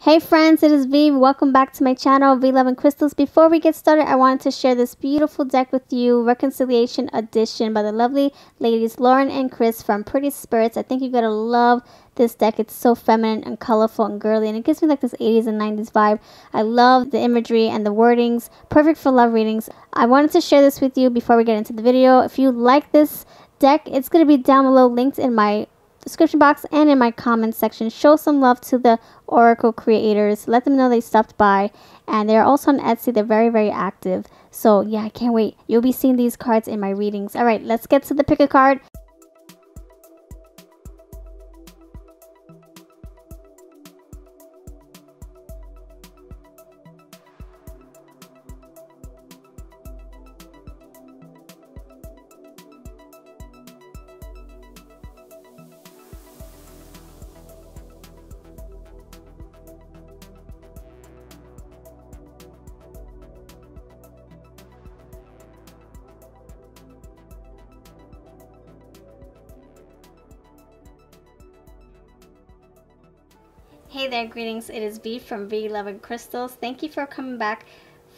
Hey friends, it is V. Welcome back to my channel, V Love and Crystals. Before we get started, I wanted to share this beautiful deck with you, Reconciliation Edition by the lovely ladies Lauren and Chris from Pretty Spirits. I think you're going to love this deck. It's so feminine and colorful and girly, and it gives me like this 80s and 90s vibe. I love the imagery and the wordings. Perfect for love readings. I wanted to share this with you before we get into the video. If you like this deck, it's going to be down below, linked in my description box and in my comments section. Show some love to the Oracle creators. Let them know they stopped by, and they're also on Etsy. They're very active. So yeah, I can't wait. You'll be seeing these cards in my readings. All right, let's get to the pick a card. Hey there, greetings. It is V from V Love and Crystals. Thank you for coming back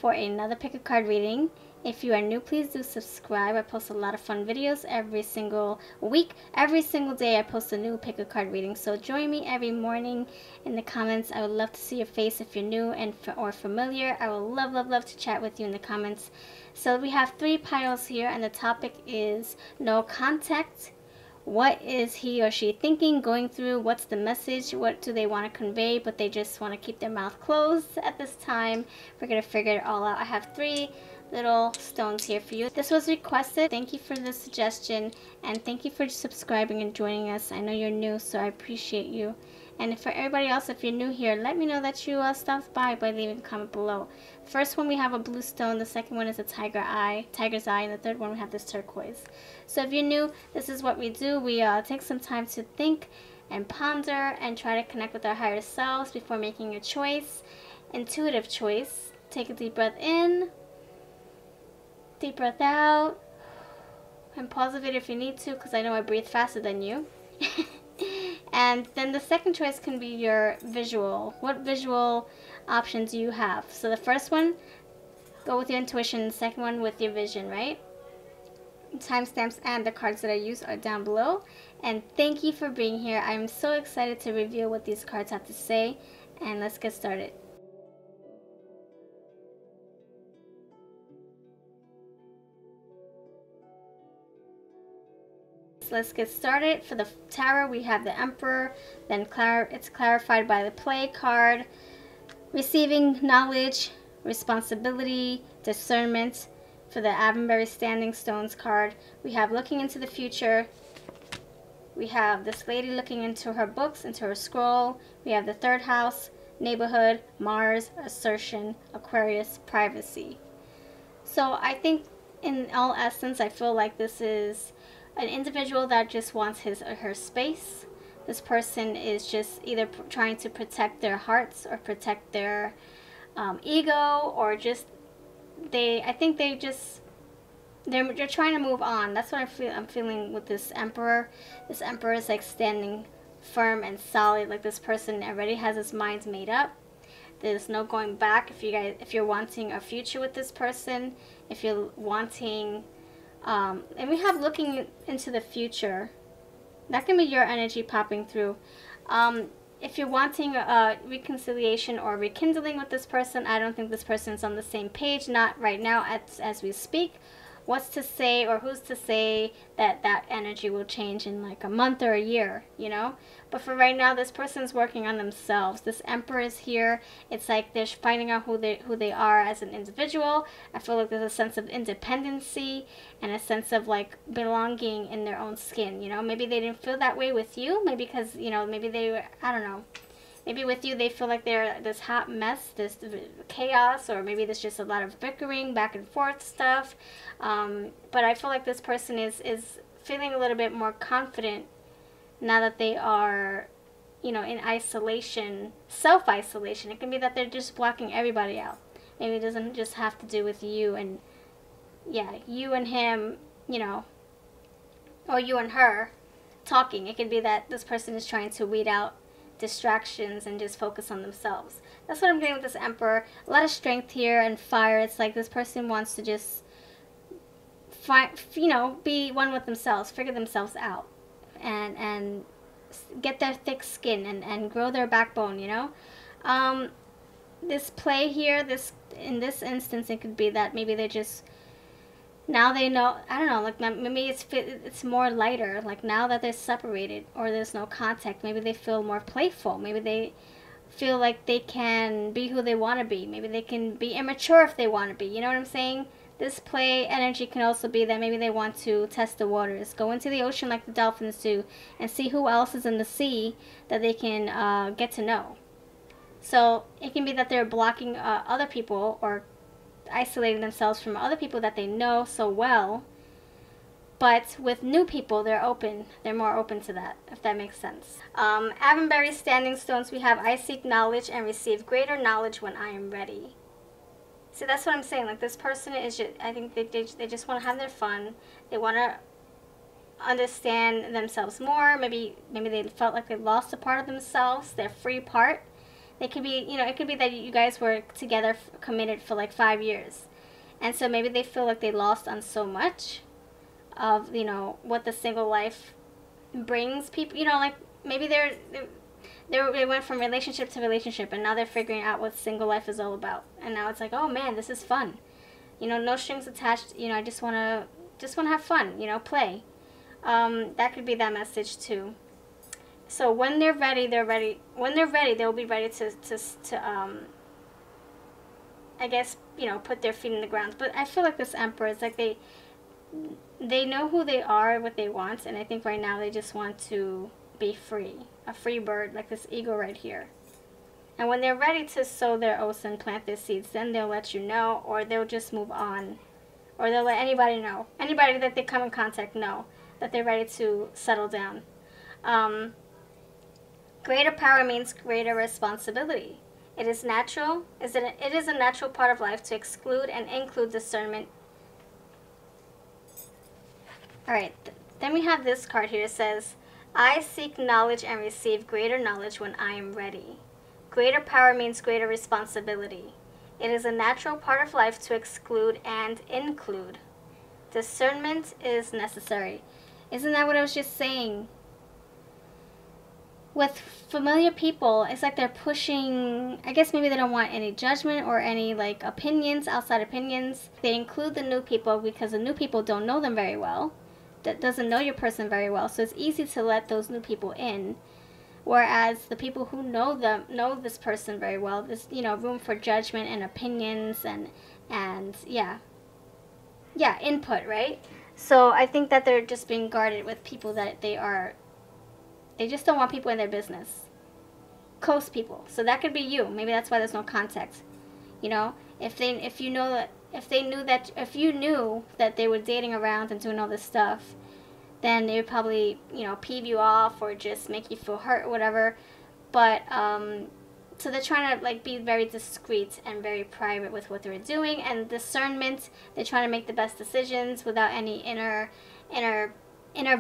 for another pick a card reading. If you are new, please do subscribe. I post a lot of fun videos every single week. Every single day I post a new pick a card reading. So join me every morning in the comments. I would love to see your face if you're new and or familiar. I would love to chat with you in the comments. So we have 3 piles here, and the topic is no contact. What is he or she thinking, going through? What's the message? What do they want to convey, but they just want to keep their mouth closed at this time? We're going to figure it all out. I have 3 little stones here for you. This was requested. Thank you for the suggestion, and thank you for subscribing and joining us. I know you're new, so I appreciate you. And for everybody else, if you're new here, let me know that you stopped by leaving a comment below. First one, we have a blue stone. The second one is a tiger's eye, and the third one we have this turquoise. So if you're new, this is what we do. We take some time to think and ponder and try to connect with our higher selves before making a choice. Intuitive choice. Take a deep breath in, deep breath out, and pause the video if you need to, because I know I breathe faster than you. And then the second choice can be your visual. What visual options do you have? So the first one, go with your intuition. The second one with your vision, right? Timestamps and the cards that I use are down below. And thank you for being here. I'm so excited to reveal what these cards have to say. And let's get started. Let's get started. For the Tarot, we have the Emperor, then it's clarified by the Play card, receiving knowledge, responsibility, discernment. For the Avonbury Standing Stones card, we have looking into the future. We have this lady looking into her books, into her scroll. We have the 3rd house, neighborhood, Mars, assertion, Aquarius, privacy. So I think in all essence, I feel like this is an individual that just wants his or her space. This person is just either trying to protect their hearts or protect their ego, or just I think they're trying to move on. That's what I'm feeling with this Emperor. This Emperor is like standing firm and solid. Like this person already has his mind made up. There's no going back. If you're wanting a future with this person, if you're wanting and we have looking into the future. That can be your energy popping through. If you're wanting a reconciliation or rekindling with this person, I don't think this person's on the same page. Not right now as we speak. What's to say, or who's to say that that energy will change in like a month or a year, you know? But for right now, this person's working on themselves. This Emperor is here. It's like they're finding out who they are as an individual. I feel like there's a sense of independency and a sense of like belonging in their own skin, you know? Maybe they didn't feel that way with you. Maybe because, you know, maybe they were, I don't know. Maybe with you they feel like they're this hot mess, this chaos, or maybe there's just a lot of bickering, back and forth stuff. But I feel like this person is feeling a little bit more confident now that they are, you know, in isolation, self-isolation. It can be that they're just blocking everybody out. Maybe it doesn't just have to do with you and, yeah, you and him, you know, or you and her talking. It could be that this person is trying to weed out distractions and just focus on themselves. That's what I'm getting with this Emperor. A lot of strength here and fire. It's like this person wants to just be one with themselves, figure themselves out, and get their thick skin and grow their backbone, This play here, in this instance, it could be that maybe they just, now they know, I don't know, like maybe it's more lighter, like now that they're separated or there's no contact, maybe they feel more playful, maybe they feel like they can be who they want to be, maybe they can be immature if they want to be, you know what I'm saying? This play energy can also be that maybe they want to test the waters, go into the ocean like the dolphins do, and see who else is in the sea that they can get to know. So it can be that they're blocking other people or isolating themselves from other people that they know so well. But with new people, they're more open to that, if that makes sense. Avonberry Standing Stones, we have, I seek knowledge and receive greater knowledge when I am ready. See, that's what I'm saying. Like, this person is just, I think they just want to have their fun. They want to understand themselves more. Maybe they felt like they lost a part of themselves, their free part. They could be, it could be that you guys were together, committed for like 5 years. And so maybe they feel like they lost on so much of, what the single life brings people. Like maybe they went from relationship to relationship, and now they're figuring out what single life is all about. And now it's like, oh man, this is fun. No strings attached. I just want to have fun, play. That could be that message too. So when they're ready, when they're ready, they'll be ready to I guess, put their feet in the ground. But I feel like this Emperor is like they know who they are, what they want, and I think right now they just want to be free. A free bird, like this eagle right here. And when they're ready to sow their oats and plant their seeds, then they'll let you know, or they'll just move on. Or they'll let anybody know. Anybody that they come in contact know that they're ready to settle down. Greater power means greater responsibility. It is natural. It is a natural part of life to exclude and include discernment. Alright, then we have this card here. It says, I seek knowledge and receive greater knowledge when I am ready. Greater power means greater responsibility. It is a natural part of life to exclude and include. Discernment is necessary. Isn't that what I was just saying? With familiar people, it's like they're pushing, I guess maybe they don't want any judgment or any like opinions, outside opinions. They include the new people because the new people don't know them very well. That doesn't know your person very well, so it's easy to let those new people in. Whereas the people who know this person very well, there's room for judgment and opinions and input, right? So I think that they're just being guarded with people that they just don't want people in their business. Close people. So that could be you. Maybe that's why there's no contact. If you knew that they were dating around and doing all this stuff, then they would probably, peeve you off or just make you feel hurt or whatever. But, so they're trying to, like, be very discreet and very private with what they're doing. And discernment, they're trying to make the best decisions without any inner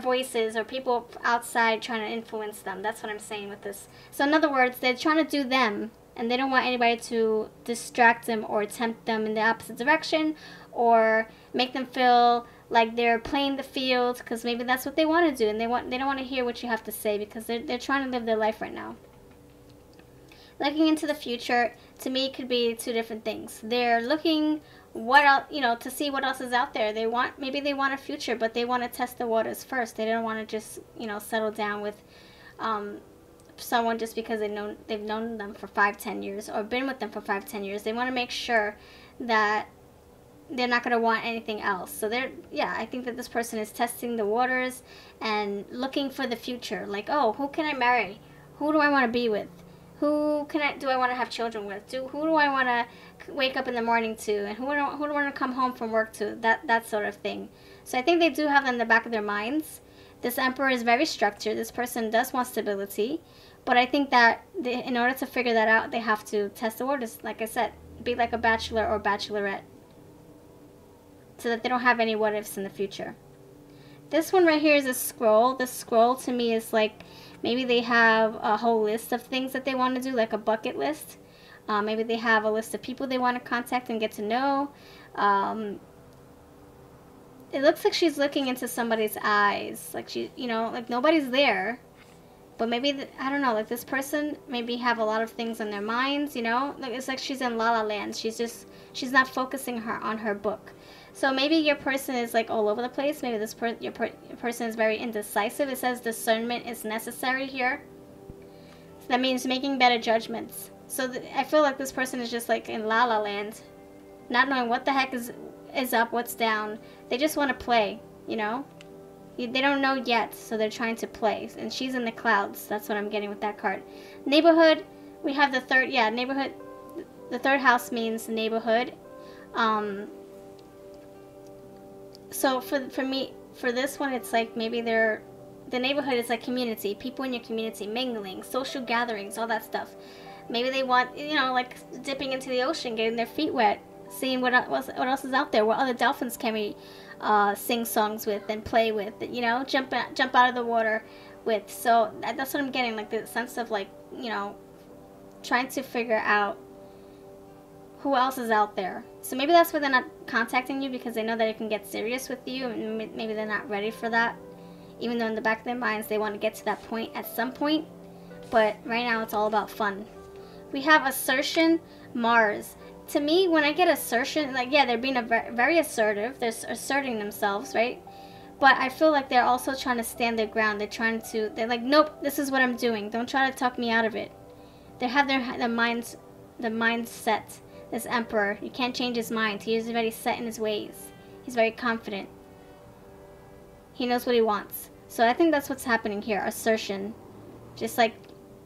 voices or people outside trying to influence them. That's what I'm saying with this. So in other words, they're trying to do them, and they don't want anybody to distract them or tempt them in the opposite direction or make them feel like they're playing the field, because maybe that's what they want to do, and they don't want to hear what you have to say because they're trying to live their life right now. Looking into the future, to me, could be two different things. They're looking what else, to see what else is out there. Maybe they want a future, but they want to test the waters first. They don't want to just, settle down with someone just because they've known them for 5-10 years or been with them for 5-10 years. They want to make sure that they're not going to want anything else. So I think that this person is testing the waters and looking for the future. Like, oh, who can I marry? Who do I want to be with? Who do I want to have children with? Who do I want to wake up in the morning to? And who do I want to come home from work to? That sort of thing. So I think they do have that in the back of their minds. This Emperor is very structured. This person does want stability. But I think that in order to figure that out, they have to test the waters. Like I said, be like a bachelor or bachelorette, so that they don't have any what ifs in the future. This one right here is a scroll. This scroll to me is like Maybe they have a whole list of things that they want to do, like a bucket list. Maybe they have a list of people they want to contact and get to know. It looks like she's looking into somebody's eyes. Like she, you know, like nobody's there. But maybe, I don't know, like this person maybe have a lot of things on their minds, you know? Like it's like she's in La La Land. She's not focusing on her book. So maybe your person is like all over the place. Maybe your person is very indecisive. It says discernment is necessary here. So that means making better judgments. So I feel like this person is just like in La La Land, not knowing what the heck is up, what's down. They just want to play, you know? They don't know yet, so they're trying to play. And she's in the clouds. That's what I'm getting with that card. Neighborhood, we have the third, yeah, neighborhood. The third house means neighborhood. So for me, for this one, it's like maybe the neighborhood is like community. People in your community, mingling, social gatherings, all that stuff. Maybe they want, you know, like dipping into the ocean, getting their feet wet, seeing what else is out there, what other dolphins can we sing songs with and play with, you know, jump out of the water with. So that's what I'm getting, like the sense of like, you know, trying to figure out who else is out there. So maybe that's why they're not contacting you, because they know that it can get serious with you, and maybe they're not ready for that, even though in the back of their minds they want to get to that point at some point. But right now it's all about fun. We have assertion, Mars. To me, when I get assertion, like, yeah, they're being very assertive. They're asserting themselves, right? But I feel like they're also trying to stand their ground. They're like, nope, this is what I'm doing. Don't try to talk me out of it. They have the mindset. This emperor, you can't change his mind. He is very set in his ways. He's very confident. He knows what he wants. So I think that's what's happening here. Assertion. Just like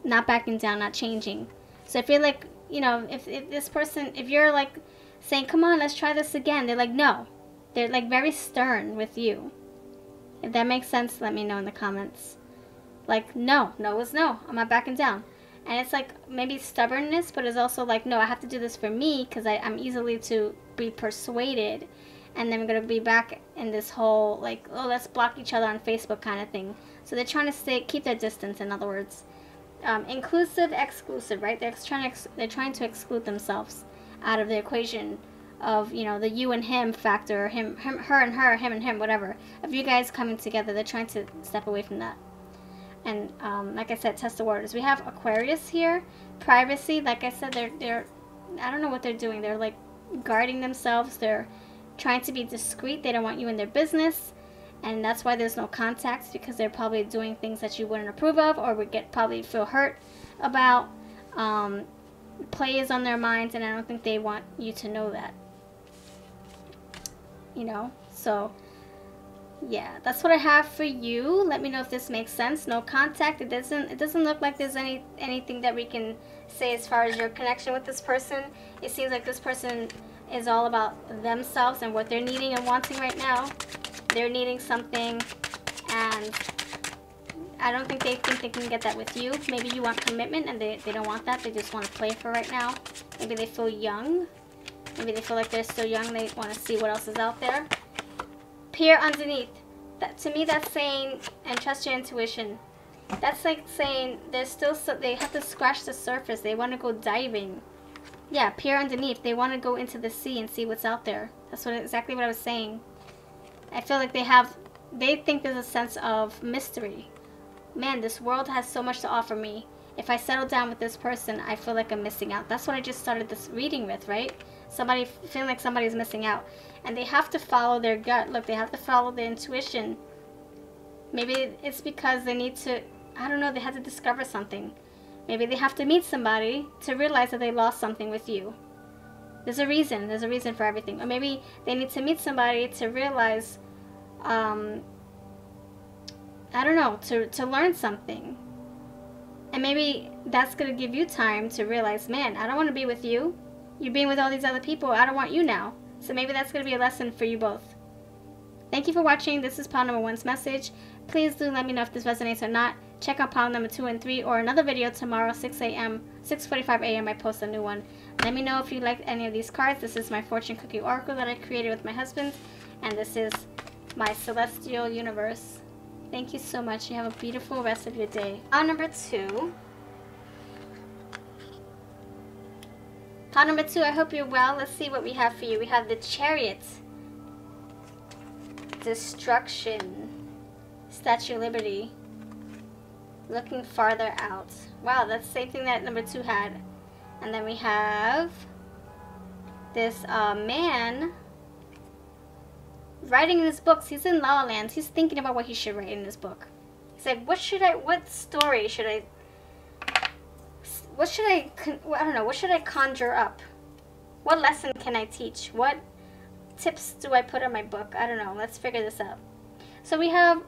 not backing down, not changing. So I feel like, you know, if this person, if you're like saying, come on, let's try this again, they're like, no. They're like very stern with you. If that makes sense, let me know in the comments. Like, no is no. I'm not backing down. And it's like maybe stubbornness, but it's also like, no, I have to do this for me, because I'm easily to be persuaded. And then we're going to be back in this whole, like, oh, let's block each other on Facebook kind of thing. So they're trying to keep their distance, in other words. Inclusive, exclusive, right? They're trying to exclude themselves out of the equation of, you know, the you and him factor, her and her, him and him, whatever. Of you guys coming together, they're trying to step away from that. And like I said, test the waters. We have Aquarius here. Privacy, like I said, they're I don't know what they're doing. They're like guarding themselves. They're trying to be discreet. They don't want you in their business. And that's why there's no contact, because they're probably doing things that you wouldn't approve of, or would probably feel hurt about. Play is on their minds, and I don't think they want you to know that. You know, so yeah, that's what I have for you. Let me know if this makes sense. No contact. It doesn't look like there's anything that we can say as far as your connection with this person. It seems like this person is all about themselves and what they're needing and wanting right now. They're needing something, and I don't think they think they can get that with you. Maybe you want commitment and they don't want that. They just want to play for right now. Maybe they feel young. Maybe they feel like they're still young. They want to see what else is out there. Peer underneath. That, to me, that's saying, and trust your intuition. That's like saying they have to scratch the surface. They want to go diving. Yeah, peer underneath. They want to go into the sea and see what's out there. That's exactly what I was saying. I feel like they think there's a sense of mystery. Man, this world has so much to offer me. If I settle down with this person, I feel like I'm missing out. That's what I just started this reading with, right? Somebody feeling like somebody's missing out. And they have to follow their gut. Look, they have to follow their intuition. Maybe it's because they need to, I don't know, they have to discover something. Maybe they have to meet somebody to realize that they lost something with you. There's a reason for everything. Or maybe they need to meet somebody to realize, I don't know, to learn something. And maybe that's going to give you time to realize, man, I don't want to be with you. You're being with all these other people. I don't want you now. So maybe that's going to be a lesson for you both. Thank you for watching. This is pile number 1's message. Please do let me know if this resonates or not. Check out pile number 2 and 3 or another video tomorrow, 6:45 a.m. I post a new one. Let me know if you liked any of these cards. This is my fortune cookie oracle that I created with my husband. And this is my celestial universe. Thank you so much. You have a beautiful rest of your day. Pile number 2. Pile number 2, I hope you're well. Let's see what we have for you. We have the Chariot, Destruction, Statue of Liberty, looking farther out. Wow, that's the same thing that number 2 had. And then we have this man writing in his books. He's in La La Land. He's thinking about what he should write in his book. He's like, what story should I don't know, what should I conjure up? What lesson can I teach? What tips do I put in my book? I don't know. Let's figure this out. So we have,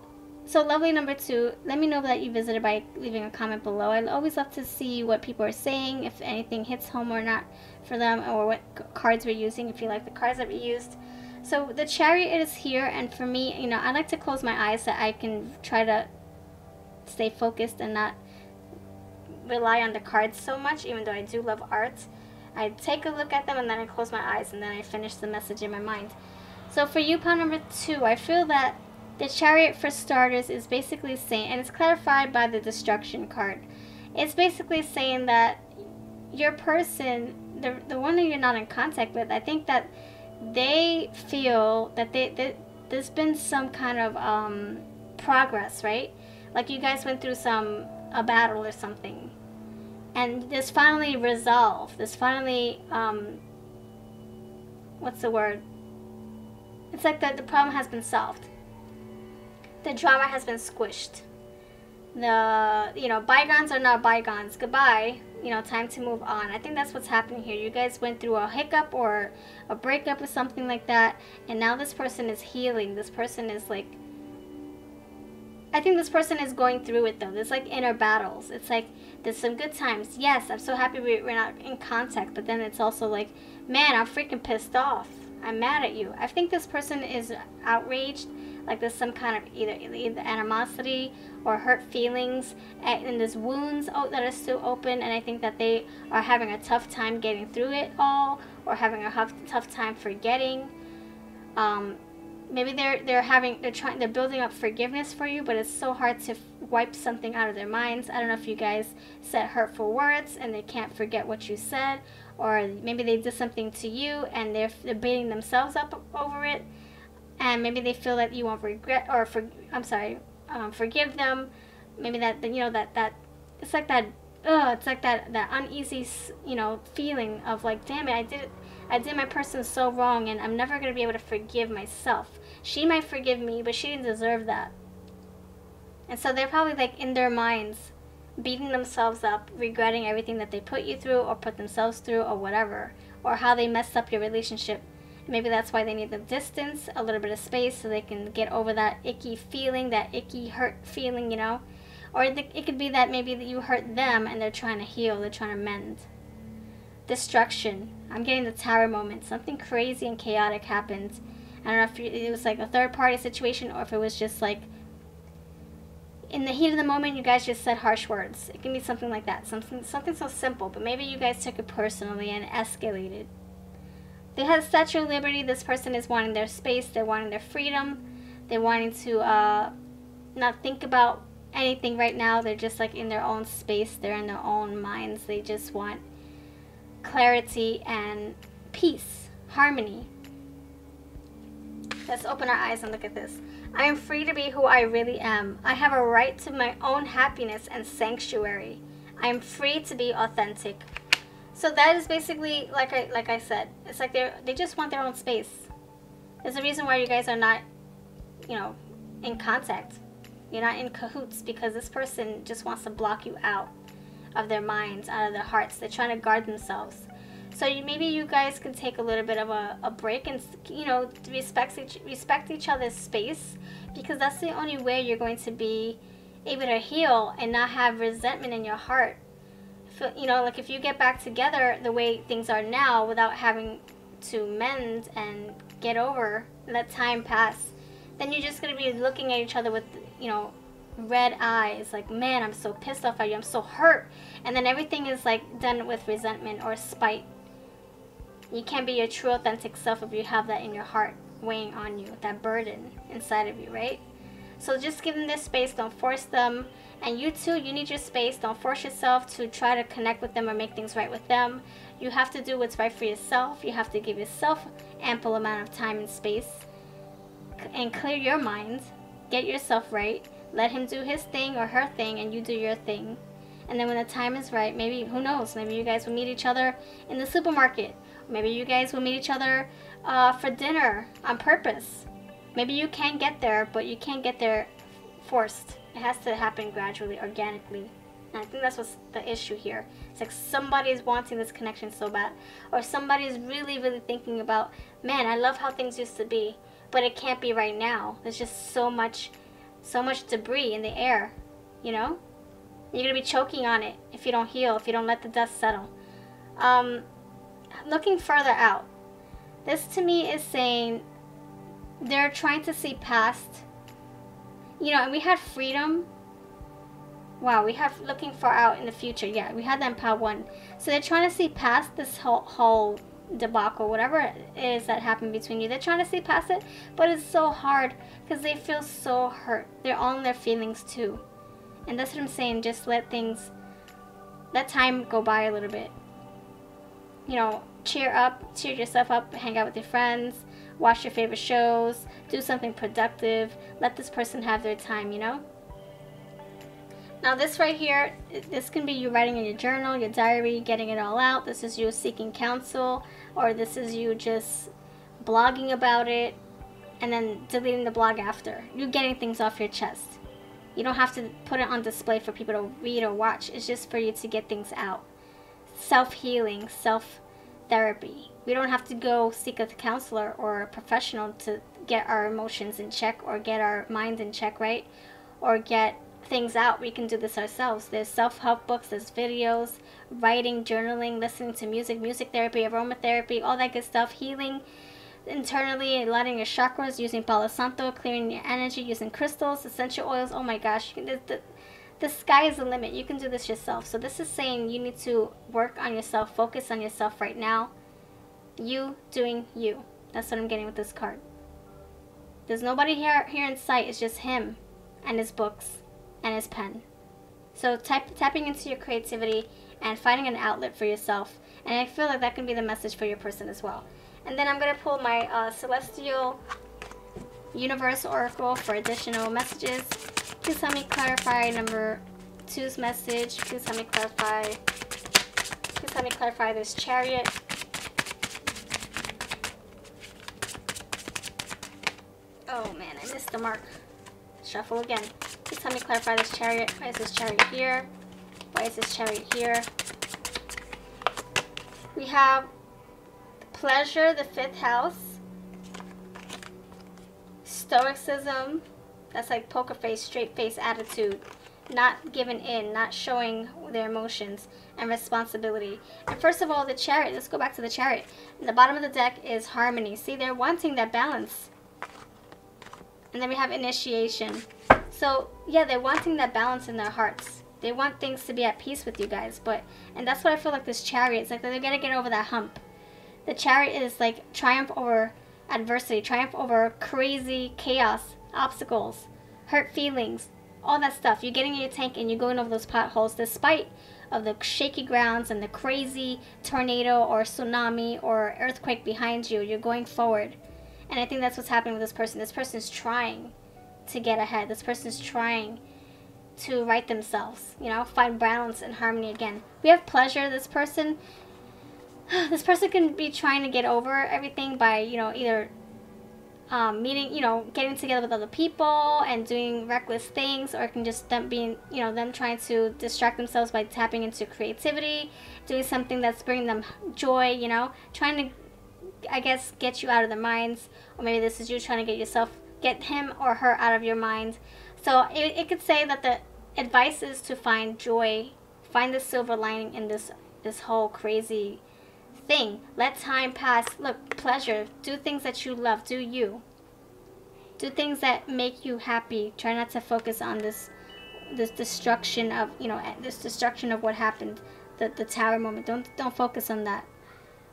so lovely number 2. Let me know that you visited by leaving a comment below. I always love to see what people are saying, if anything hits home or not for them, or what cards we're using, if you like the cards that we used. So the Chariot is here, and for me, you know, I like to close my eyes so I can try to stay focused and not rely on the cards so much, even though I do love art. I take a look at them and then I close my eyes and then I finish the message in my mind. So for you, pile number 2, I feel that the Chariot, for starters, is basically saying, and it's clarified by the Destruction card, it's basically saying that your person, the one that you're not in contact with, I think that they feel that there's been some kind of progress, right? Like you guys went through a battle or something, and there's finally resolve. There's finally what's the word? It's like the problem has been solved. The drama has been squished. Bygones are not bygones. Goodbye. Time to move on. I think that's what's happening here. You guys went through a hiccup or a breakup or something like that, and now this person is healing. This person is like, I think this person is going through it though. There's like inner battles. It's like there's some good times. Yes, I'm so happy we're not in contact, but then it's also like, man, I'm freaking pissed off. I'm mad at you. I think this person is outraged. Like there's some kind of either animosity or hurt feelings, and there's wounds that are still open, and I think that they are having a tough time getting through it all, or having a tough time forgetting. Maybe they're building up forgiveness for you, but it's so hard to wipe something out of their minds. I don't know if you guys said hurtful words and they can't forget what you said, or maybe they did something to you and they're beating themselves up over it, and maybe they feel that you won't forgive them. Maybe that it's like that. It's like that uneasy, feeling of like, damn it, I did my person so wrong, and I'm never going to be able to forgive myself. She might forgive me, but she didn't deserve that. And so they're probably like in their minds, beating themselves up, regretting everything that they put you through or put themselves through or whatever, or how they messed up your relationship. Maybe that's why they need the distance, a little bit of space, so they can get over that icky feeling, that icky hurt feeling, Or it could be that maybe that you hurt them and they're trying to heal, they're trying to mend. Destruction. I'm getting the Tower moment. Something crazy and chaotic happened. I don't know if it was like a third-party situation or if it was just like in the heat of the moment you guys just said harsh words. It can be something like that. Something so simple, but maybe you guys took it personally and escalated. They had a Statue of Liberty. This person is wanting their space. They're wanting their freedom. They're wanting to not think about anything right now. They're just like in their own space. They're in their own minds. They just want clarity and peace, harmony. Let's open our eyes and look at this. I am free to be who I really am. I have a right to my own happiness and sanctuary. I am free to be authentic. So that is basically, like I said, it's like they just want their own space. There's a reason why you guys are not, in contact. You're not in cahoots, because this person just wants to block you out of their minds, out of their hearts. They're trying to guard themselves. So maybe you guys can take a little bit of a break and, respect each other's space, because that's the only way you're going to be able to heal and not have resentment in your heart. Like if you get back together the way things are now without having to mend and get over, let time pass, then you're just going to be looking at each other with, red eyes, like, man, I'm so pissed off at you, I'm so hurt, and then everything is like done with resentment or spite. You can't be your true authentic self if you have that in your heart weighing on you, that burden inside of you, right? So just give them their space. Don't force them. And you too, you need your space. Don't force yourself to try to connect with them or make things right with them. You have to do what's right for yourself. You have to give yourself ample amount of time and space and clear your mind. Get yourself right. Let him do his thing or her thing, and you do your thing. And then when the time is right, maybe, who knows, maybe you guys will meet each other in the supermarket. Maybe you guys will meet each other for dinner on purpose. Maybe you can get there, but you can't get there forced. It has to happen gradually, organically. And I think that's what's the issue here. It's like somebody's wanting this connection so bad. Or somebody's really, really thinking about, man, I love how things used to be, but it can't be right now. There's just so much debris in the air, you know? You're going to be choking on it if you don't heal, if you don't let the dust settle. Looking further out. This to me is saying they're trying to see past, you know, and we had freedom. Wow, we have looking far out in the future. Yeah, we had that in Pile 1. So they're trying to see past this whole debacle, whatever it is that happened between you. They're trying to see past it, but it's so hard because they feel so hurt. They're all in their feelings too. And that's what I'm saying. Just let time go by a little bit. You know, cheer yourself up, hang out with your friends, watch your favorite shows, do something productive. Let this person have their time, you know? Now this right here, this can be you writing in your journal, your diary, getting it all out. This is you seeking counsel, or this is you just blogging about it and then deleting the blog after. You getting things off your chest. You don't have to put it on display for people to read or watch. It's just for you to get things out. Self-healing, self-therapy. We don't have to go seek a counselor or a professional to get our emotions in check or get our mind in check, right? Or get things out. We can do this ourselves. There's self-help books, there's videos, writing, journaling, listening to music therapy, aromatherapy, all that good stuff, healing internally, aligning your chakras, using Palo Santo, clearing your energy, using crystals, essential oils. Oh my gosh, the sky is the limit. You can do this yourself. So this is saying you need to work on yourself, focus on yourself right now. You doing you. That's what I'm getting with this card. There's nobody here in sight. It's just him and his books and his pen. So tapping into your creativity and finding an outlet for yourself. And I feel like that can be the message for your person as well. And then I'm going to pull my Celestial Universe Oracle for additional messages. Please help me clarify number 2's message. Please help me clarify. Please help me clarify this Chariot. Oh man, I missed the mark. Shuffle again. Please help me clarify this Chariot. Why is this Chariot here? Why is this Chariot here? We have Pleasure, the 5th house. Stoicism. That's like poker face, straight face attitude. Not giving in, not showing their emotions. And responsibility. And first of all, the Chariot. Let's go back to the Chariot. In the bottom of the deck is harmony. See, they're wanting that balance. And then we have initiation. So, yeah, they're wanting that balance in their hearts. They want things to be at peace with you guys. And that's what I feel like this Chariot. It's like they're going to get over that hump. The Chariot is like triumph over adversity, triumph over crazy chaos, obstacles, hurt feelings, all that stuff. You're getting in your tank and you're going over those potholes despite of the shaky grounds and the crazy tornado or tsunami or earthquake behind you. You're going forward. And I think that's what's happening with this person. This person is trying to get ahead. This person is trying to right themselves, you know, find balance and harmony again. We have Pleasure. This person can be trying to get over everything by, you know, either meeting, you know, getting together with other people and doing reckless things, or it can just them being, you know, them trying to distract themselves by tapping into creativity, doing something that's bringing them joy, you know, trying to, I guess, get you out of their minds. Or maybe this is you trying to get him or her out of your mind. So it could say that the advice is to find joy, find the silver lining in this whole crazy thing. Let time pass. Look, pleasure. Do things that you love. Do you. Do things that make you happy. Try not to focus on this destruction of, you know, this destruction of what happened, the tower moment. Don't focus on that.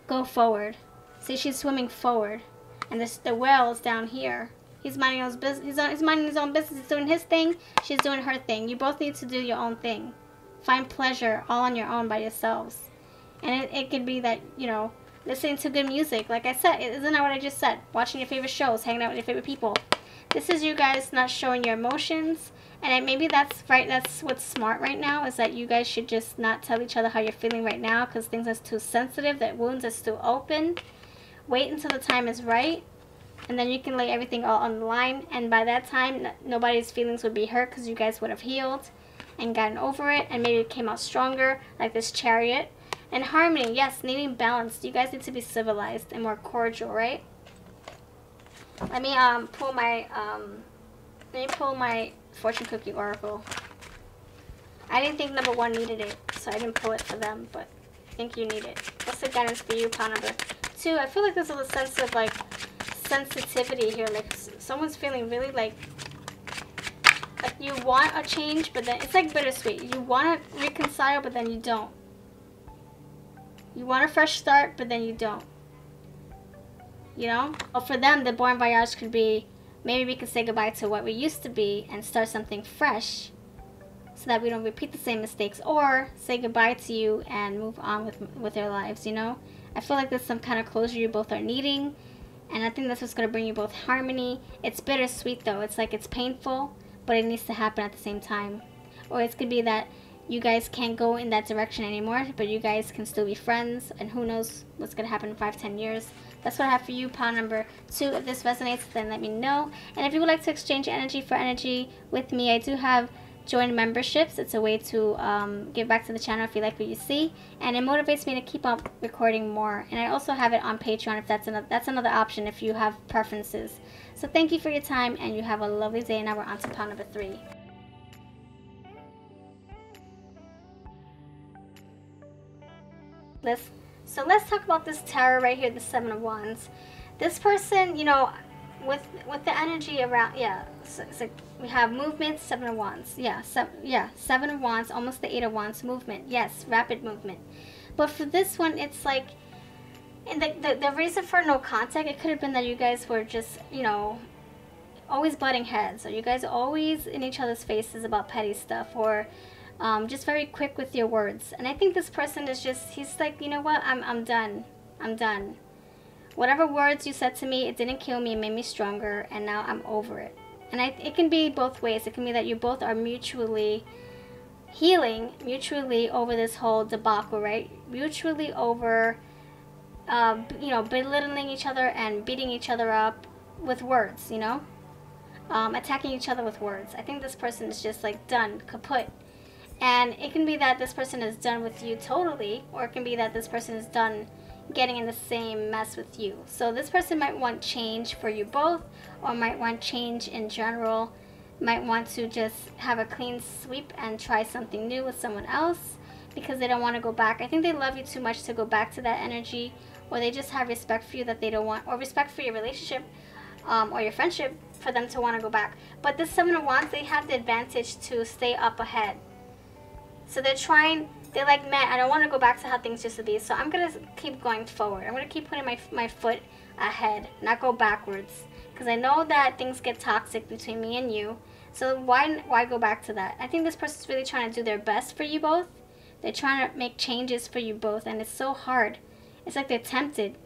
Go forward. See, she's swimming forward, and the whale is down here. He's minding his business. He's minding his own business. He's doing his thing. She's doing her thing. You both need to do your own thing. Find pleasure all on your own by yourselves. And it could be that, you know, listening to good music. Like I said, isn't that what I just said? Watching your favorite shows, hanging out with your favorite people. This is you guys not showing your emotions. And maybe that's right. That's what's smart right now, is that you guys should just not tell each other how you're feeling right now, because things are too sensitive, that wounds are still open. Wait until the time is right, and then you can lay everything all on the line. And by that time, nobody's feelings would be hurt, because you guys would have healed and gotten over it, and maybe it came out stronger, like this Chariot. And harmony, yes, needing balance. You guys need to be civilized and more cordial, right? Let me pull my fortune cookie oracle. I didn't think number 1 needed it, so I didn't pull it for them, but I think you need it. What's the guidance for you, pile number 2? I feel like there's a sense of like sensitivity here, like someone's feeling really like you want a change, but then it's like bittersweet. You want to reconcile, but then you don't. You want a fresh start, but then you don't. You know? Well, for them, the bon voyage could be, maybe we can say goodbye to what we used to be and start something fresh, so that we don't repeat the same mistakes, or say goodbye to you and move on with their lives, you know? I feel like there's some kind of closure you both are needing, and I think that's what's going to bring you both harmony. It's bittersweet, though. It's like it's painful, but it needs to happen at the same time. Or it could be that you guys can't go in that direction anymore, but you guys can still be friends, and who knows what's going to happen in 5-10 years. That's what I have for you, pile number 2. If this resonates, then let me know. And if you would like to exchange energy for energy with me, I do have join memberships. It's a way to give back to the channel if you like what you see, and it motivates me to keep on recording more. And I also have it on Patreon if that's another option if you have preferences. So thank you for your time, and you have a lovely day. Now we're on to pile number 3. Let's talk about this tarot right here, the 7 of Wands. This person, you know, with the energy around, yeah, so we have movement, 7 of Wands, yeah, 7 of Wands, almost the 8 of Wands, movement, yes, rapid movement. But for this one, it's like, and the reason for no contact, it could have been that you guys were just, you know, always butting heads, or you guys are always in each other's faces about petty stuff, or just very quick with your words. And I think this person is just, he's like, you know what, I'm done. I'm done. Whatever words you said to me, it didn't kill me, it made me stronger, and now I'm over it. And it can be both ways. It can be that you both are mutually healing, mutually over this whole debacle, right? Mutually over, you know, belittling each other and beating each other up with words, you know? Attacking each other with words. I think this person is just like done, kaput. And it can be that this person is done with you totally, or it can be that this person is done getting in the same mess with you. So this person might want change for you both, or might want change in general, might want to just have a clean sweep and try something new with someone else because they don't want to go back. I think they love you too much to go back to that energy, or they just have respect for you that they don't want, or respect for your relationship or your friendship for them to want to go back. But this 7 of Wands, they have the advantage to stay up ahead. So they're like, man, I don't want to go back to how things used to be, so I'm going to keep going forward. I'm going to keep putting my foot ahead, not go backwards. Because I know that things get toxic between me and you, so why go back to that? I think this person's really trying to do their best for you both. They're trying to make changes for you both, and it's so hard. It's like they're tempted.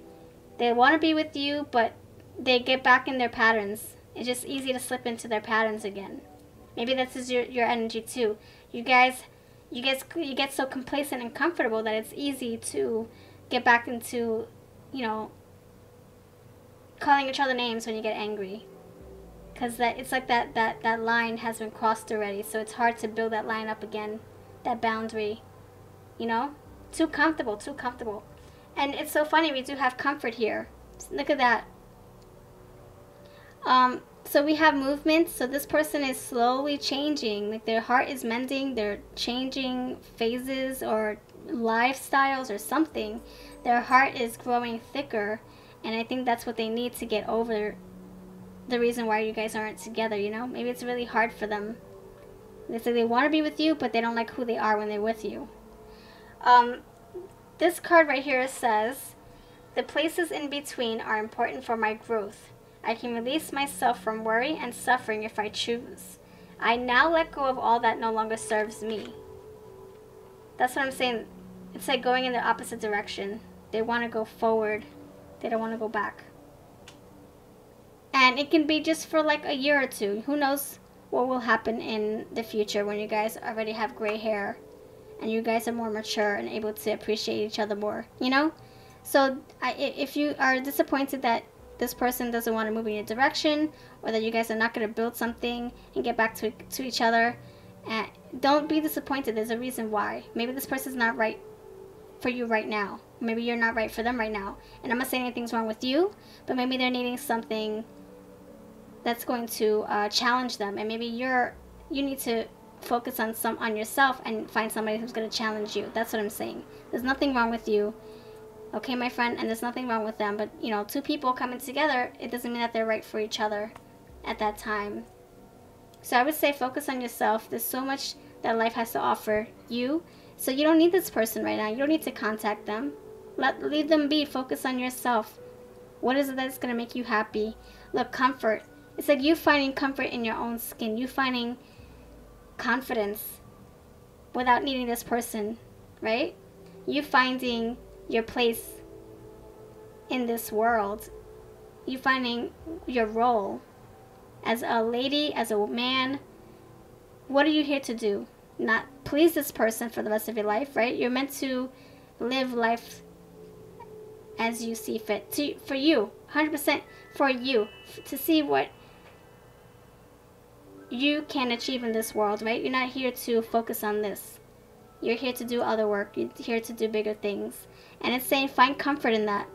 They want to be with you, but they get back in their patterns. It's just easy to slip into their patterns again. Maybe this is your energy too. You get so complacent and comfortable that it's easy to get back into, you know, calling each other names when you get angry. Because it's like that line has been crossed already, so it's hard to build that line up again, that boundary, you know? Too comfortable, too comfortable. And it's so funny, we do have comfort here. Look at that. So we have movement. So this person is slowly changing. Like their heart is mending. They're changing phases or lifestyles or something. Their heart is growing thicker. And I think that's what they need to get over the reason why you guys aren't together, you know? Maybe it's really hard for them. They say they want to be with you, but they don't like who they are when they're with you. This card right here says, the places in between are important for my growth. I can release myself from worry and suffering if I choose. I now let go of all that no longer serves me. That's what I'm saying. It's like going in the opposite direction. They want to go forward. They don't want to go back. And it can be just for like a year or two. Who knows what will happen in the future when you guys already have gray hair and you guys are more mature and able to appreciate each other more, you know? So if you are disappointed that this person doesn't want to move in your direction, or that you guys are not going to build something and get back to each other, don't be disappointed. There's a reason why. Maybe this person's not right for you right now. Maybe you're not right for them right now. And I'm not saying anything's wrong with you, but maybe they're needing something that's going to challenge them, and maybe you need to focus on yourself and find somebody who's going to challenge you. That's what I'm saying. There's nothing wrong with you, okay, my friend, and there's nothing wrong with them. But you know, two people coming together, it doesn't mean that they're right for each other at that time. So I would say focus on yourself. There's so much that life has to offer you, so you don't need this person right now. You don't need to contact them. Leave them be. Focus on yourself. What is it that's going to make you happy? Look, comfort. It's like you finding comfort in your own skin. You finding confidence without needing this person, right? You finding your place in this world. You finding your role as a lady, as a man. What are you here to do? Not please this person for the rest of your life, right? You're meant to live life as you see fit. For you, 100% for you, to see what you can achieve in this world, right? You're not here to focus on this. You're here to do other work. You're here to do bigger things. And it's saying find comfort in that.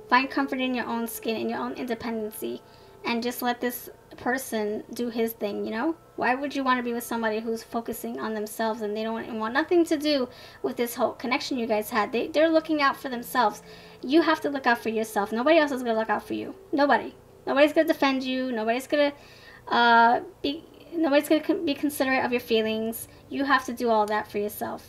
Find comfort in your own skin, in your own independency, and just let this person do his thing, you know? Why would you want to be with somebody who's focusing on themselves and they don't want nothing to do with this whole connection you guys had? They're looking out for themselves. You have to look out for yourself. Nobody else is going to look out for you. Nobody. Nobody's going to defend you. Nobody's going to be considerate of your feelings. You have to do all that for yourself.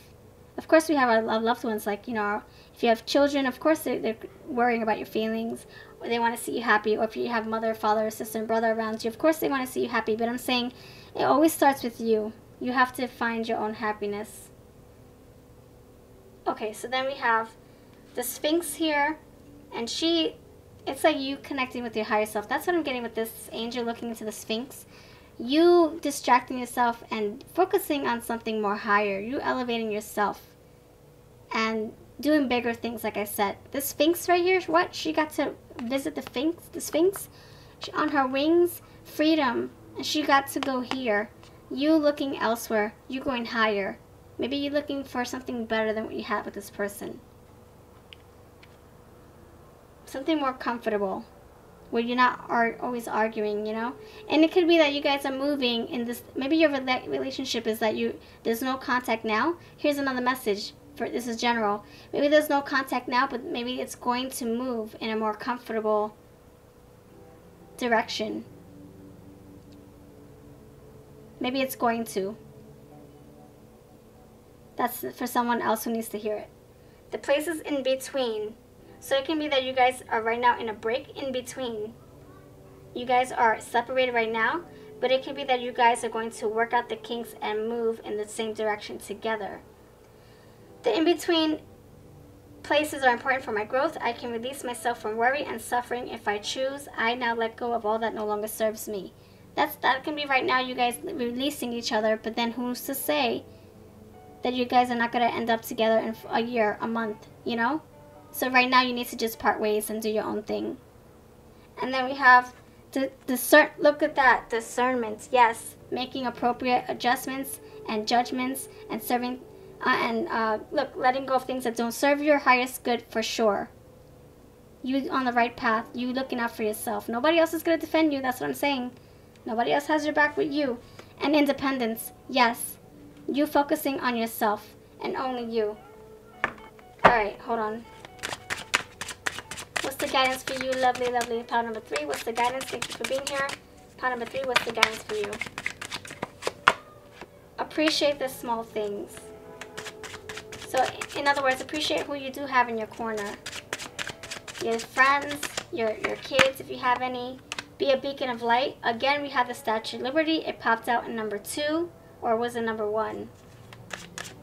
Of course, we have our loved ones, like, you know, if you have children, of course they're worrying about your feelings, or they want to see you happy. Or if you have mother, father, sister, and brother around you, of course they want to see you happy. But I'm saying it always starts with you. You have to find your own happiness. Okay, so then we have the Sphinx here, and it's like you connecting with your higher self. That's what I'm getting with this angel looking into the Sphinx. You distracting yourself and focusing on something more higher. You elevating yourself and doing bigger things, like I said. The Sphinx right here, what? She got to visit the Sphinx. On her wings, freedom. And she got to go here. You looking elsewhere. You going higher. Maybe you're looking for something better than what you had with this person. Something more comfortable, where you're not always arguing, you know? And it could be that you guys are moving in this, maybe your relationship is that there's no contact now. Here's another message, this is general. Maybe there's no contact now, but maybe it's going to move in a more comfortable direction. Maybe it's going to. That's for someone else who needs to hear it. The places in between. So it can be that you guys are right now in a break in between. You guys are separated right now, but it can be that you guys are going to work out the kinks and move in the same direction together. The in-between places are important for my growth. I can release myself from worry and suffering if I choose. I now let go of all that no longer serves me. That can be right now you guys releasing each other, but then who's to say that you guys are not going to end up together in a year, a month, you know? So right now you need to just part ways and do your own thing. And then we have look at that, discernment. Yes, making appropriate adjustments and judgments and serving look, letting go of things that don't serve your highest good for sure. You on the right path. You looking out for yourself. Nobody else is going to defend you. That's what I'm saying. Nobody else has your back but you. And independence. Yes. You focusing on yourself and only you. Alright, hold on. What's the guidance for you, lovely, lovely? Pile number 3. What's the guidance? Thank you for being here. Pile number 3. What's the guidance for you? Appreciate the small things. So, in other words, appreciate who you do have in your corner. Your friends, your kids if you have any. Be a beacon of light. Again, we have the Statue of Liberty. It popped out in number 2, or was it number 1?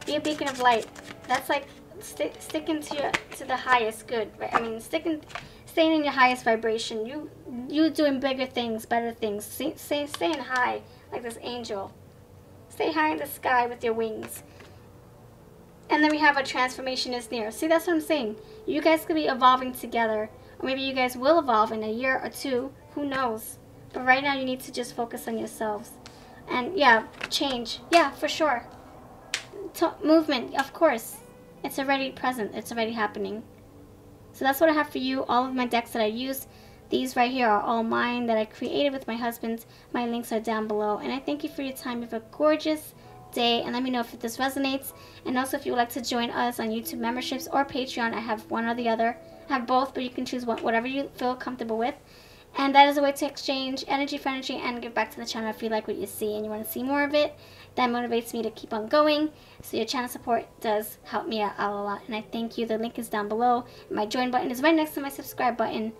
Be a beacon of light. That's like sticking to the highest good, right? I mean, staying in your highest vibration. You doing bigger things, better things. Staying high like this angel. Stay high in the sky with your wings. And then we have a transformation is near. See, that's what I'm saying. You guys could be evolving together. Or maybe you guys will evolve in a year or 2. Who knows? But right now you need to just focus on yourselves. And yeah, change. Yeah, for sure. Movement, of course. It's already present. It's already happening. So that's what I have for you. All of my decks that I use. These right here are all mine that I created with my husband. My links are down below. And I thank you for your time. You have a gorgeous day, and let me know if this resonates. And also, if you would like to join us on YouTube memberships or Patreon, I have one or the other. I have both, but you can choose whatever you feel comfortable with. And that is a way to exchange energy for energy and give back to the channel if you like what you see and you want to see more of it. That motivates me to keep on going. So your channel support does help me out a lot, and I thank you. The link is down below. My join button is right next to my subscribe button.